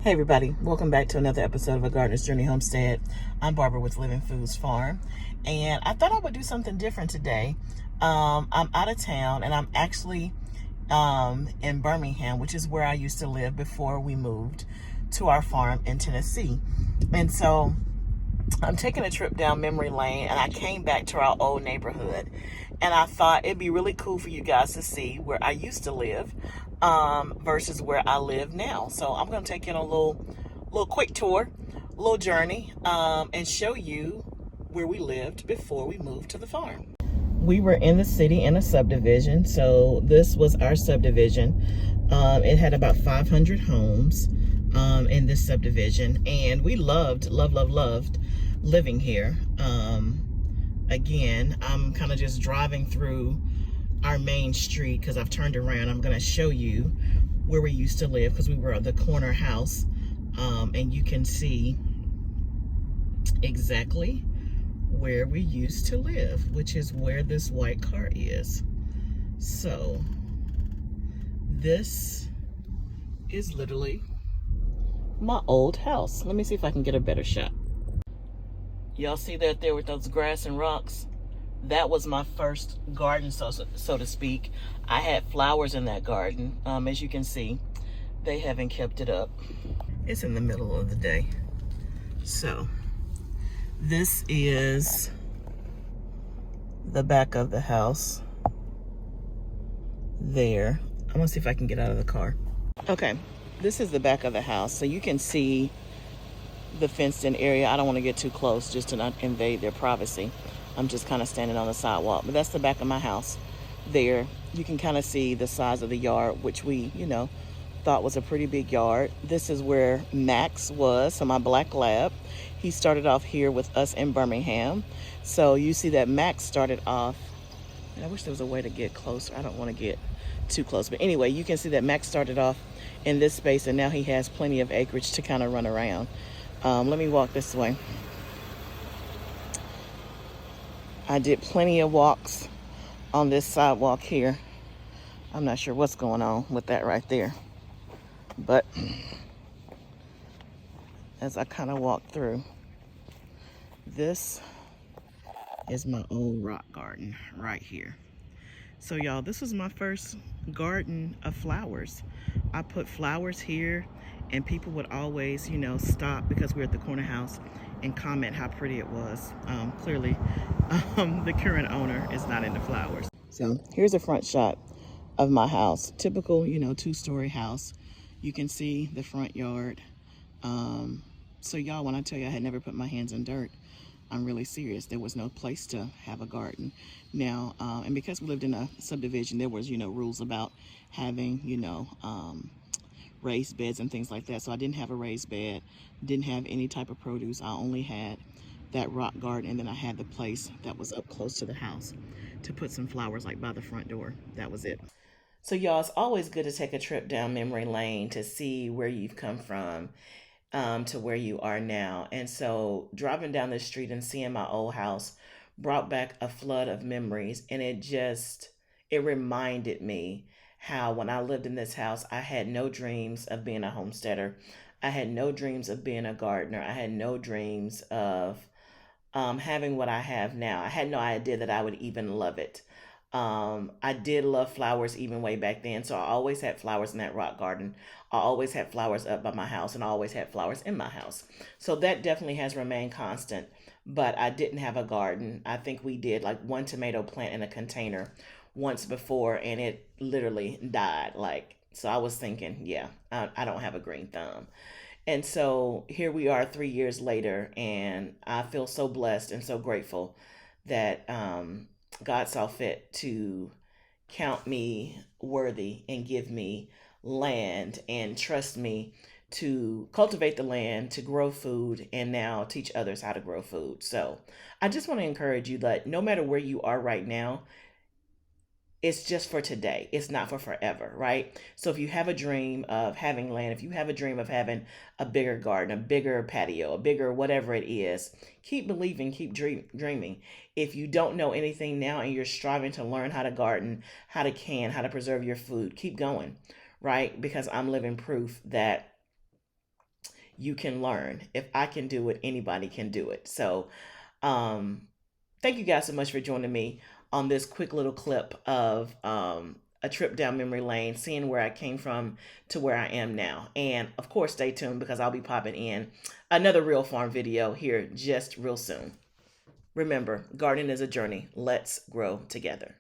Hey everybody, welcome back to another episode of A Gardener's Journey Homestead. I'm Barbara with Living Foods Farm, and I thought I would do something different today. I'm out of town, and I'm actually in Birmingham, which is where I used to live before we moved to our farm in Tennessee. And so I'm taking a trip down memory lane, and I came back to our old neighborhood, and I thought it'd be really cool for you guys to see where I used to live versus where I live now. So I'm going to take you on a little quick tour, a little journey, and show you where we lived before we moved to the farm. We were in the city in a subdivision, so this was our subdivision. It had about 500 homes in this subdivision, and we loved living here. Again, I'm kind of just driving through our main street because I've turned around. I'm going to show you where we used to live because we were at the corner house, and you can see exactly where we used to live, which is where this white car is. So this is literally my old house. Let me see if I can get a better shot. Y'all see that there with those grass and rocks? That was my first garden, so to speak. I had flowers in that garden. As you can see, they haven't kept it up. It's in the middle of the day. So this is the back of the house there. I'm gonna see if I can get out of the car. Okay, this is the back of the house. So you can see the fenced in area. I don't want to get too close just to not invade their privacy. I'm just kind of standing on the sidewalk, but that's the back of my house there. You can kind of see the size of the yard, which we, thought was a pretty big yard. This is where Max was, so my black lab. He started off here with us in Birmingham. So you see that Max started off, and I wish there was a way to get closer. I don't want to get too close, but anyway, you can see that Max started off in this space, and now he has plenty of acreage to kind of run around. Let me walk this way. I did plenty of walks on this sidewalk here. I'm not sure what's going on with that right there, but as I kind of walk through, this is my old rock garden right here. So y'all, this was my first garden of flowers. I put flowers here, and people would always, stop because we're at the corner house and comment how pretty it was. Clearly, the current owner is not into flowers. So here's a front shot of my house. Typical, two-story house. You can see the front yard. So y'all, when I tell you I had never put my hands in dirt, I'm really serious. There was no place to have a garden. Now, and because we lived in a subdivision, there was, rules about having, raised beds and things like that. So I didn't have a raised bed, didn't have any type of produce. I only had that rock garden, and then I had the place that was up close to the house to put some flowers like by the front door. That was it. So y'all, it's always good to take a trip down memory lane to see where you've come from to where you are now. And so driving down the street and seeing my old house brought back a flood of memories, and it reminded me how when I lived in this house, I had no dreams of being a homesteader. I had no dreams of being a gardener. I had no dreams of having what I have now. I had no idea that I would even love it. I did love flowers even way back then. So I always had flowers in that rock garden. I always had flowers up by my house, and I always had flowers in my house. So that definitely has remained constant. But I didn't have a garden. I think we did like one tomato plant in a container once before, and it literally died. So I was thinking, yeah, I don't have a green thumb. And so here we are 3 years later, and I feel so blessed and so grateful that God saw fit to count me worthy and give me land and trust me to cultivate the land, to grow food, and now teach others how to grow food. So I just want to encourage you that no matter where you are right now, it's just for today. It's not for forever, right? So if you have a dream of having land, if you have a dream of having a bigger garden, a bigger patio, a bigger whatever it is, keep believing, keep dreaming. If you don't know anything now and you're striving to learn how to garden, how to can, how to preserve your food, keep going, right? Because I'm living proof that you can learn. If I can do it, anybody can do it. So, thank you guys so much for joining me on this quick little clip of a trip down memory lane, seeing where I came from to where I am now. And of course, stay tuned because I'll be popping in another Real Farm video here just real soon. Remember, gardening is a journey. Let's grow together.